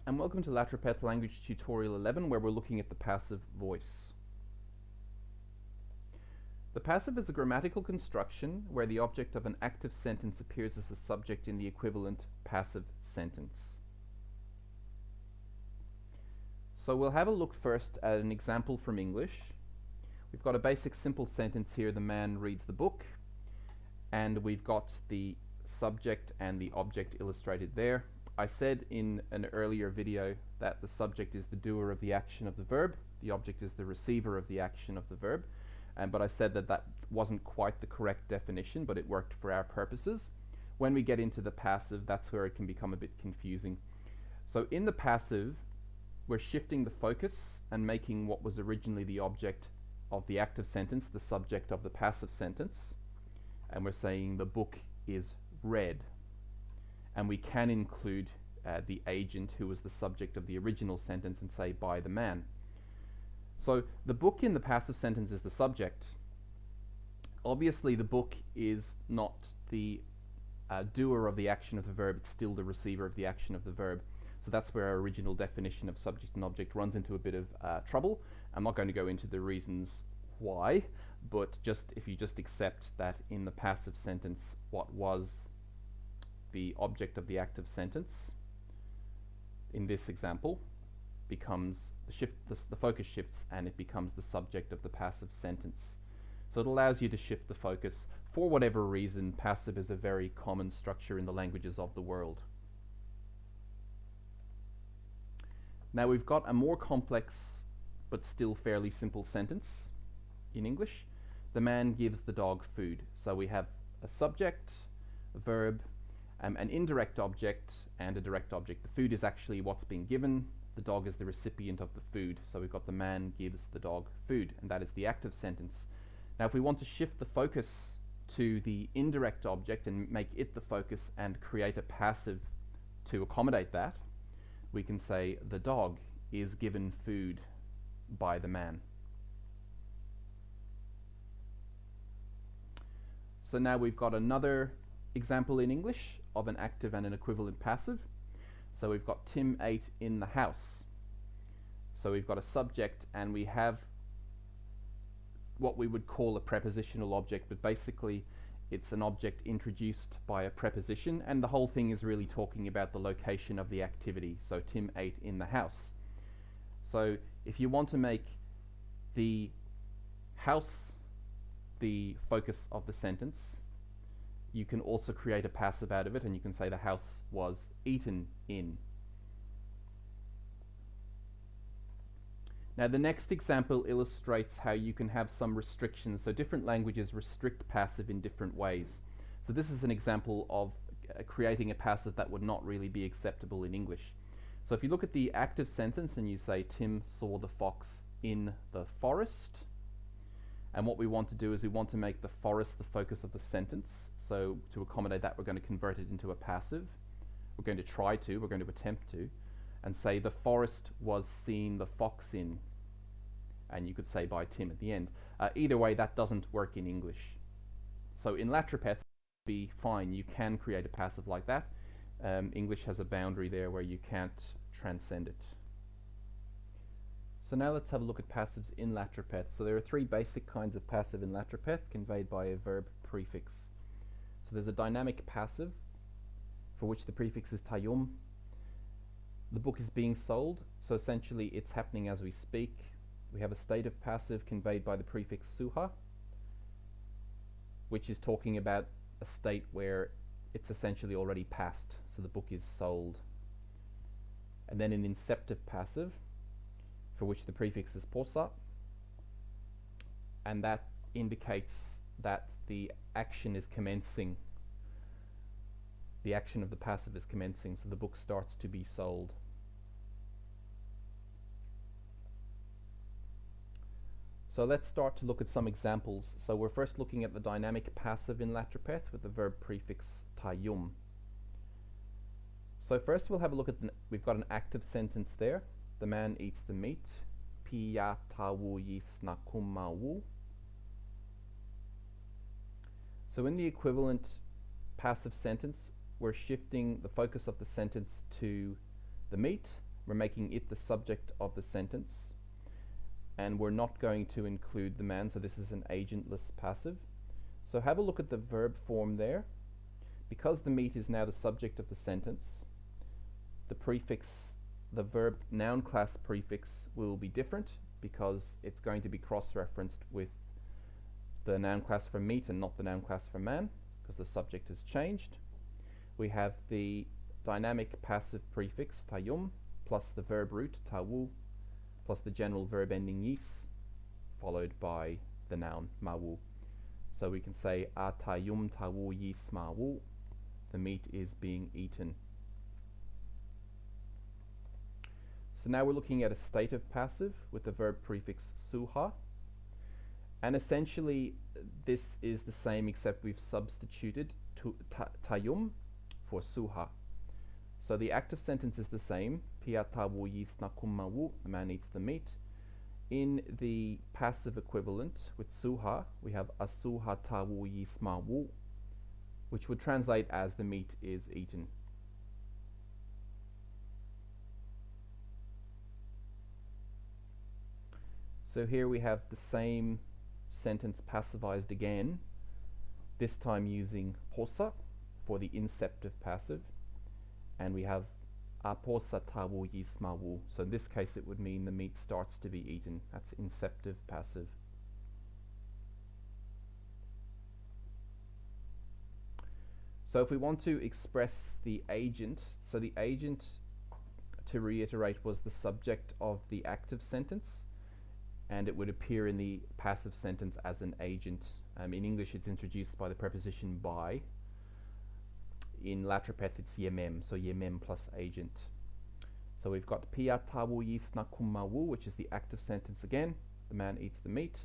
And welcome to Latropeth Language Tutorial 11, where we're looking at the passive voice. The passive is a grammatical construction where the object of an active sentence appears as the subject in the equivalent passive sentence. So we'll have a look first at an example from English. We've got a basic simple sentence here: the man reads the book, and we've got the subject and the object illustrated there. I said in an earlier video that the subject is the doer of the action of the verb, the object is the receiver of the action of the verb, but I said that that wasn't quite the correct definition, but it worked for our purposes. When we get into the passive, that's where it can become a bit confusing. So in the passive, we're shifting the focus and making what was originally the object of the active sentence the subject of the passive sentence, and we're saying the book is read. And we can include the agent who was the subject of the original sentence and say by the man. So the book in the passive sentence is the subject. Obviously the book is not the doer of the action of the verb, it's still the receiver of the action of the verb. So that's where our original definition of subject and object runs into a bit of trouble. I'm not going to go into the reasons why, but if you just accept that in the passive sentence what was the object of the active sentence in this example becomes the focus shifts, and it becomes the subject of the passive sentence. So it allows you to shift the focus. For whatever reason, passive is a very common structure in the languages of the world. Now we've got a more complex but still fairly simple sentence in English. The man gives the dog food. So we have a subject, a verb, an indirect object and a direct object. The food is actually what's being given, the dog is the recipient of the food. So we've got the man gives the dog food, and that is the active sentence. Now if we want to shift the focus to the indirect object and make it the focus and create a passive to accommodate that, we can say the dog is given food by the man. So now we've got another example in English of an active and an equivalent passive. So we've got Tim ate in the house. So we've got a subject and we have what we would call a prepositional object, but basically it's an object introduced by a preposition, and the whole thing is really talking about the location of the activity. So Tim ate in the house. So if you want to make the house the focus of the sentence, you can also create a passive out of it, and you can say the house was eaten in. Now the next example illustrates how you can have some restrictions. So different languages restrict passive in different ways. So this is an example of creating a passive that would not really be acceptable in English. So if you look at the active sentence and you say Tim saw the fox in the forest, and what we want to do is we want to make the forest the focus of the sentence. So to accommodate that, we're going to convert it into a passive. We're going to attempt to, and say the forest was seen the fox in, and you could say by Tim at the end. Either way, that doesn't work in English. So in Latropeth, it would be fine. You can create a passive like that. English has a boundary there where you can't transcend it. So now let's have a look at passives in Latropeth. So there are three basic kinds of passive in Latropeth, conveyed by a verb prefix. So there's a dynamic passive, for which the prefix is tayum. The book is being sold, so essentially it's happening as we speak. We have a state of passive conveyed by the prefix suha, which is talking about a state where it's essentially already passed, so the book is sold. And then an inceptive passive, for which the prefix is posa, and that indicates that the action is commencing. The action of the passive is commencing, so the book starts to be sold. So let's start to look at some examples. So we're first looking at the dynamic passive in Latropeth with the verb prefix tayum. So first we'll have a look at we've got an active sentence there. The man eats the meat. Piya tawu yisnakumawu. So in the equivalent passive sentence, we're shifting the focus of the sentence to the meat. We're making it the subject of the sentence. And we're not going to include the man, so this is an agentless passive. So have a look at the verb form there. Because the meat is now the subject of the sentence, the prefix, the verb noun class prefix will be different because it's going to be cross-referenced with the noun class for meat and not the noun class for man, because the subject has changed. We have the dynamic passive prefix tayum plus the verb root tawu plus the general verb ending yis followed by the noun mawu. So we can say atayum tawu yis mawu, the meat is being eaten. So now we're looking at a stative passive with the verb prefix suha, and essentially this is the same except we've substituted tayum for suha. So the active sentence is the same, Pia tawu yisnakumawu, the man eats the meat. In the passive equivalent with suha, we have asuha tawu yismawu, which would translate as the meat is eaten. So here we have the same sentence passivized again, this time using posa for the inceptive passive, and we have aposa tawu yismawu. So in this case it would mean the meat starts to be eaten. That's inceptive passive. So if we want to express the agent, so the agent, to reiterate, was the subject of the active sentence, and it would appear in the passive sentence as an agent. In English it's introduced by the preposition by. In Latropeth it's yemem, so yemem plus agent. So we've got Pia tawu yisnakumawu, which is the active sentence again, the man eats the meat,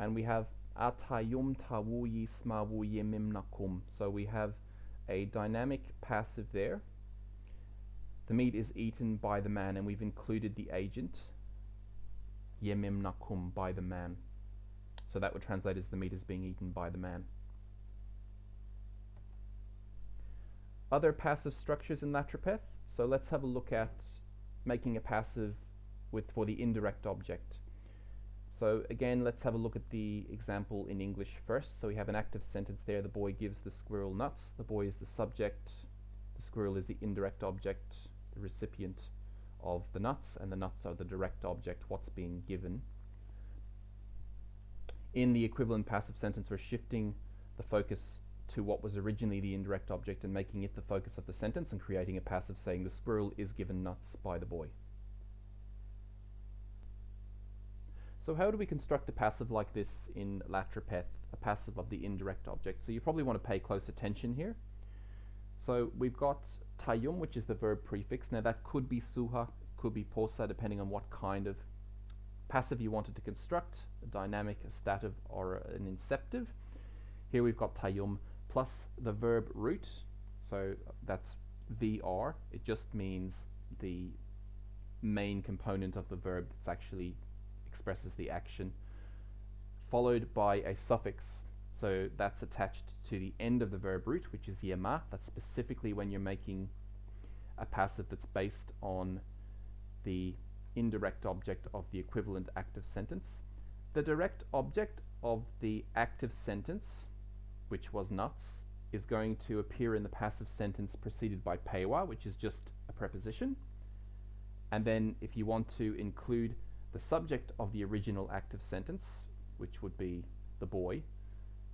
and we have atayum tawu yismawu yemem nakum. So we have a dynamic passive there. The meat is eaten by the man, and we've included the agent yemem nakum, by the man. So that would translate as the meat is being eaten by the man. Other passive structures in Latropeth. So let's have a look at making a passive for the indirect object. So again, let's have a look at the example in English first. So we have an active sentence there. The boy gives the squirrel nuts. The boy is the subject. The squirrel is the indirect object, the recipient of the nuts, and the nuts are the direct object, what's being given. In the equivalent passive sentence, we're shifting the focus to what was originally the indirect object and making it the focus of the sentence and creating a passive saying the squirrel is given nuts by the boy. So how do we construct a passive like this in Latropeth, a passive of the indirect object? So you probably want to pay close attention here. So we've got tayum, which is the verb prefix. Now that could be suha, could be posa, depending on what kind of passive you wanted to construct, a dynamic, a stative, or an inceptive. Here we've got tayum plus the verb root, so that's vr. It just means the main component of the verb that actually expresses the action, followed by a suffix. So that's attached to the end of the verb root, which is yema. That's specifically when you're making a passive that's based on the indirect object of the equivalent active sentence. The direct object of the active sentence, which was nuts, is going to appear in the passive sentence preceded by pewa, which is just a preposition. And then if you want to include the subject of the original active sentence, which would be the boy,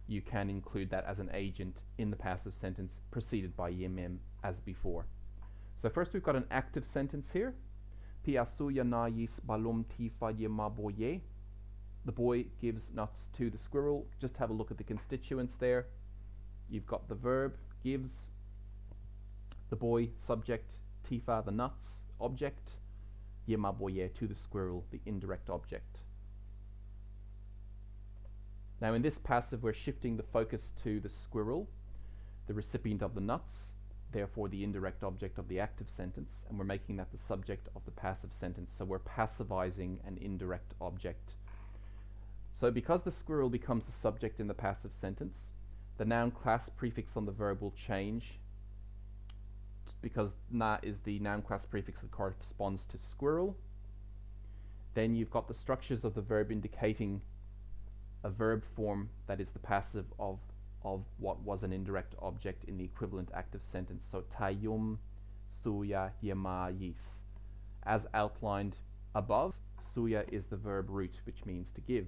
you can include that as an agent in the passive sentence preceded by yemem as before. So first we've got an active sentence here. Piasuya na yis balum tifa yemaboye. The boy gives nuts to the squirrel. Just have a look at the constituents there. You've got the verb, gives, the boy, subject, tifa, the nuts, object, yemaboye, to the squirrel, the indirect object. Now in this passive we're shifting the focus to the squirrel, the recipient of the nuts, therefore the indirect object of the active sentence, and we're making that the subject of the passive sentence. So we're passivizing an indirect object. So because the squirrel becomes the subject in the passive sentence, the noun class prefix on the verb will change, because na is the noun class prefix that corresponds to squirrel. Then you've got the structures of the verb indicating a verb form that is the passive of what was an indirect object in the equivalent active sentence. So tayum suya yema yis. As outlined above, suya is the verb root, which means to give.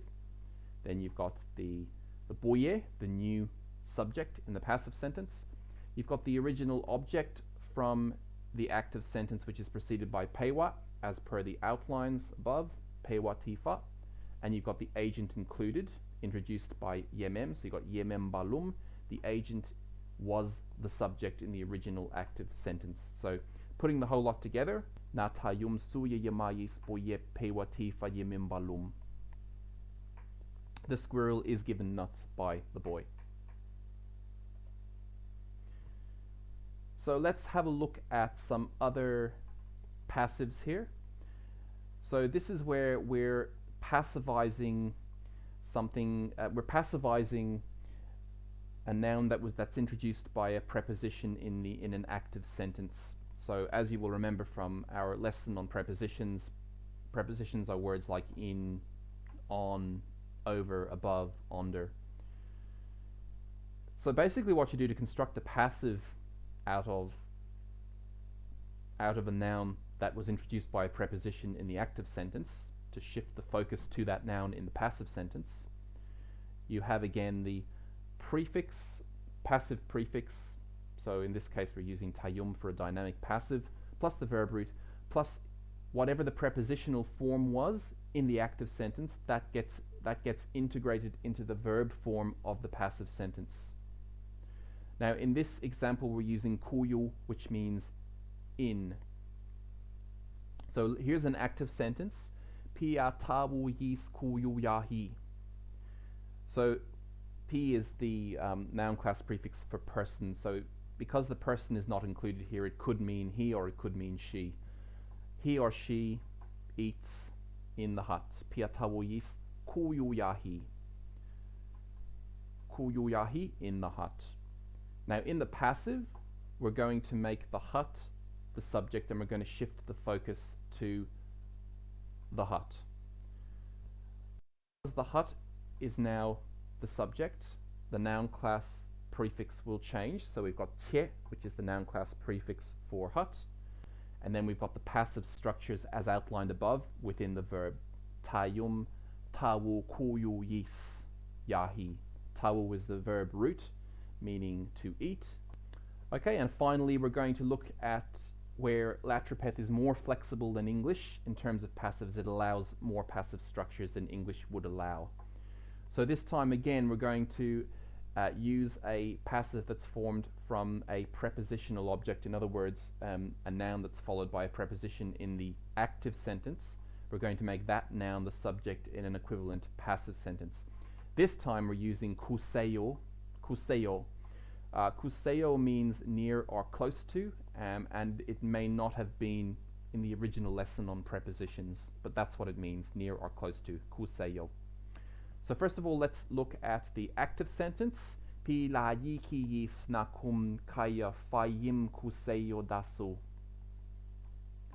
Then you've got the boye, the new subject in the passive sentence. You've got the original object from the active sentence, which is preceded by pewa, as per the outlines above, pewa tifa. And you've got the agent included, introduced by yemem. So you've got yemem balum. The agent was the subject in the original active sentence. So putting the whole lot together, na tayum suya yemayis boye pewa tifa yemem balum. The squirrel is given nuts by the boy. So let's have a look at some other passives here. So this is where we're passivizing something. We're passivizing a noun that's introduced by a preposition in an active sentence. So as you will remember from our lesson on prepositions, prepositions are words like in, on, over, above, under. So basically what you do to construct a passive out of a noun that was introduced by a preposition in the active sentence, to shift the focus to that noun in the passive sentence, you have again the prefix, passive prefix. So in this case we're using tayum for a dynamic passive, plus the verb root, plus whatever the prepositional form was in the active sentence, that gets integrated into the verb form of the passive sentence. Now in this example we're using kuyu, which means in. So here's an active sentence, pia tawu yis kuyu yahi. So P is the noun class prefix for person. So because the person is not included here, it could mean he or it could mean she. He or she eats in the hut. Pia tawu yis kuyu yahi. Kuyu yahi, in the hut. Now in the passive, we're going to make the hut the subject, and we're going to shift the focus to the hut. Because the hut is now the subject, the noun class prefix will change. So we've got tie, which is the noun class prefix for hut, and then we've got the passive structures as outlined above within the verb. Tayum tawu kuyu yis yahi. Tawu is the verb root, meaning to eat. Okay, and finally we're going to look at where Latropeth is more flexible than English in terms of passives. It allows more passive structures than English would allow. So this time again we're going to use a passive that's formed from a prepositional object. In other words, a noun that's followed by a preposition in the active sentence. We're going to make that noun the subject in an equivalent passive sentence. This time we're using kuseyo. Kuseyo. Kuseyo means near or close to, and it may not have been in the original lesson on prepositions, but that's what it means, near or close to, kuseyo. So first of all, let's look at the active sentence. Pi la yiki yis nakum kaya fayim kuseyo daso.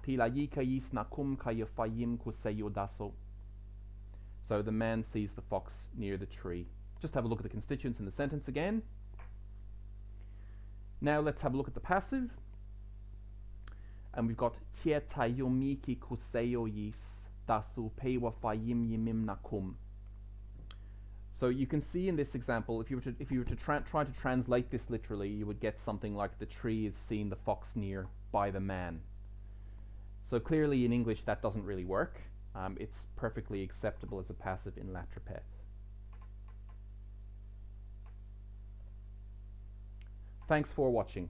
Pi la yika yis nakum kaya fayim kuseyo daso. So the man sees the fox near the tree. Just have a look at the constituents in the sentence again. Now let's have a look at the passive. And we've got tie tayomiki kuseyo yis dasu pewa fayim yimim nakum. So you can see in this example, if you were to try to translate this literally, you would get something like the tree is seen the fox near by the man. So clearly in English that doesn't really work. It's perfectly acceptable as a passive in Latropeth. Thanks for watching.